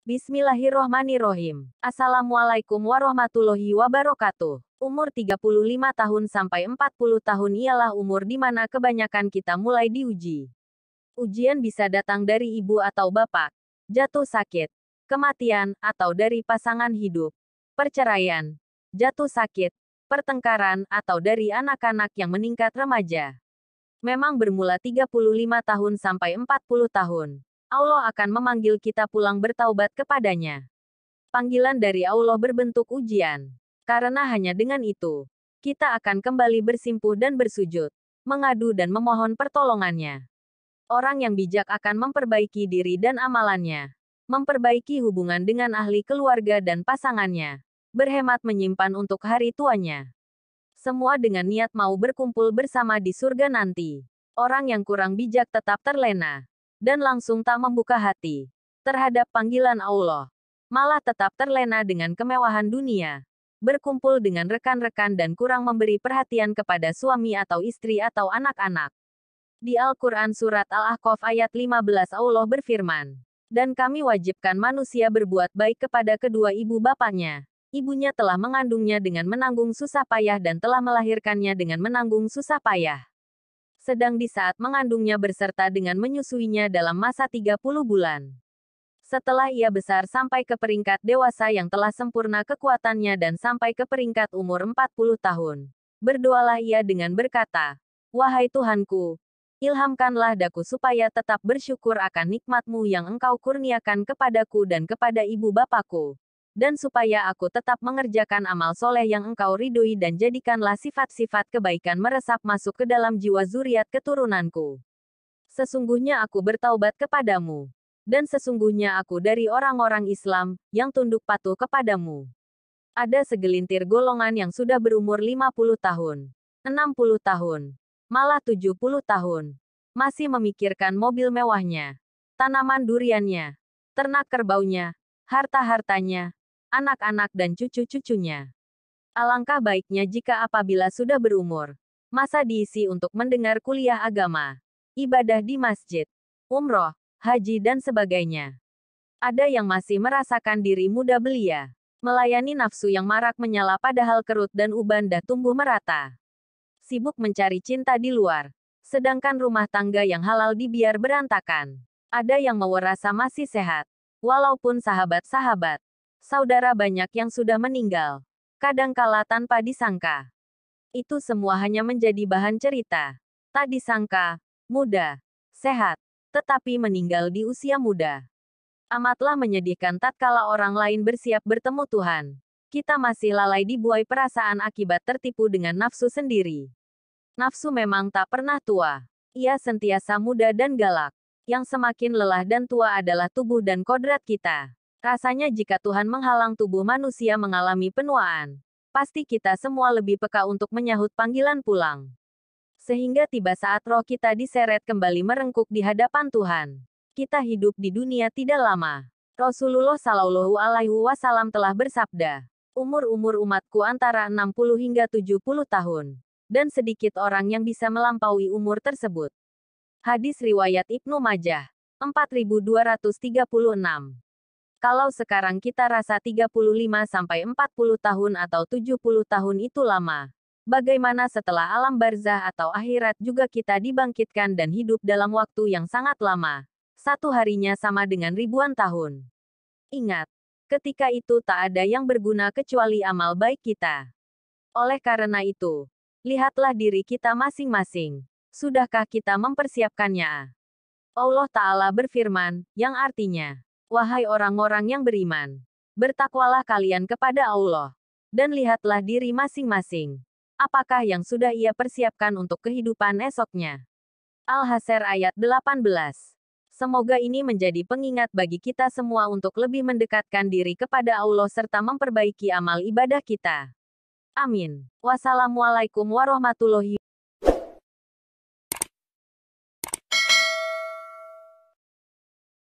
Bismillahirrohmanirrohim. Assalamualaikum warahmatullahi wabarakatuh. Umur 35 tahun sampai 40 tahun ialah umur di mana kebanyakan kita mulai diuji. Ujian bisa datang dari ibu atau bapak, jatuh sakit, kematian, atau dari pasangan hidup, perceraian, jatuh sakit, pertengkaran, atau dari anak-anak yang meningkat remaja. Memang bermula 35 tahun sampai 40 tahun. Allah akan memanggil kita pulang bertaubat kepadanya. Panggilan dari Allah berbentuk ujian. Karena hanya dengan itu, kita akan kembali bersimpuh dan bersujud, mengadu dan memohon pertolongannya. Orang yang bijak akan memperbaiki diri dan amalannya, memperbaiki hubungan dengan ahli keluarga dan pasangannya, berhemat menyimpan untuk hari tuanya. Semua dengan niat mau berkumpul bersama di surga nanti. Orang yang kurang bijak tetap terlena dan langsung tak membuka hati terhadap panggilan Allah, malah tetap terlena dengan kemewahan dunia, berkumpul dengan rekan-rekan dan kurang memberi perhatian kepada suami atau istri atau anak-anak. Di Al-Quran Surat Al-Ahqaf ayat 15 Allah berfirman, "Dan kami wajibkan manusia berbuat baik kepada kedua ibu bapaknya. Ibunya telah mengandungnya dengan menanggung susah payah dan telah melahirkannya dengan menanggung susah payah. Sedang di saat mengandungnya berserta dengan menyusuinya dalam masa 30 bulan. Setelah ia besar sampai ke peringkat dewasa yang telah sempurna kekuatannya dan sampai ke peringkat umur 40 tahun. Berdoalah ia dengan berkata, 'Wahai Tuhanku, ilhamkanlah daku supaya tetap bersyukur akan nikmat-Mu yang Engkau kurniakan kepadaku dan kepada ibu bapakku. Dan supaya aku tetap mengerjakan amal soleh yang Engkau ridhoi dan jadikanlah sifat-sifat kebaikan meresap masuk ke dalam jiwa zuriat keturunanku. Sesungguhnya aku bertaubat kepadamu. Dan sesungguhnya aku dari orang-orang Islam, yang tunduk patuh kepadamu.' Ada segelintir golongan yang sudah berumur 50 tahun, 60 tahun, malah 70 tahun. Masih memikirkan mobil mewahnya, tanaman duriannya, ternak kerbaunya, harta-hartanya, anak-anak dan cucu-cucunya. Alangkah baiknya jika apabila sudah berumur, masa diisi untuk mendengar kuliah agama, ibadah di masjid, umroh, haji dan sebagainya. Ada yang masih merasakan diri muda belia, melayani nafsu yang marak menyala padahal kerut dan uban dah tumbuh merata. Sibuk mencari cinta di luar, sedangkan rumah tangga yang halal dibiar berantakan. Ada yang merasa masih sehat, walaupun sahabat-sahabat, saudara banyak yang sudah meninggal, kadangkala tanpa disangka. Itu semua hanya menjadi bahan cerita. Tak disangka, muda, sehat, tetapi meninggal di usia muda. Amatlah menyedihkan tatkala orang lain bersiap bertemu Tuhan. Kita masih lalai dibuai perasaan akibat tertipu dengan nafsu sendiri. Nafsu memang tak pernah tua. Ia sentiasa muda dan galak. Yang semakin lelah dan tua adalah tubuh dan kodrat kita. Rasanya jika Tuhan menghalang tubuh manusia mengalami penuaan, pasti kita semua lebih peka untuk menyahut panggilan pulang. Sehingga tiba saat roh kita diseret kembali merengkuk di hadapan Tuhan. Kita hidup di dunia tidak lama. Rasulullah Shallallahu Alaihi Wasallam telah bersabda, umur-umur umatku antara 60 hingga 70 tahun. Dan sedikit orang yang bisa melampaui umur tersebut. Hadis riwayat Ibnu Majah, 4236. Kalau sekarang kita rasa 35-40 tahun atau 70 tahun itu lama, bagaimana setelah alam barzah atau akhirat juga kita dibangkitkan dan hidup dalam waktu yang sangat lama. Satu harinya sama dengan ribuan tahun. Ingat, ketika itu tak ada yang berguna kecuali amal baik kita. Oleh karena itu, lihatlah diri kita masing-masing. Sudahkah kita mempersiapkannya? Allah Ta'ala berfirman, yang artinya, wahai orang-orang yang beriman, bertakwalah kalian kepada Allah, dan lihatlah diri masing-masing. Apakah yang sudah ia persiapkan untuk kehidupan esoknya? Al-Hasyr ayat 18. Semoga ini menjadi pengingat bagi kita semua untuk lebih mendekatkan diri kepada Allah serta memperbaiki amal ibadah kita. Amin. Wassalamualaikum warahmatullahi wabarakatuh.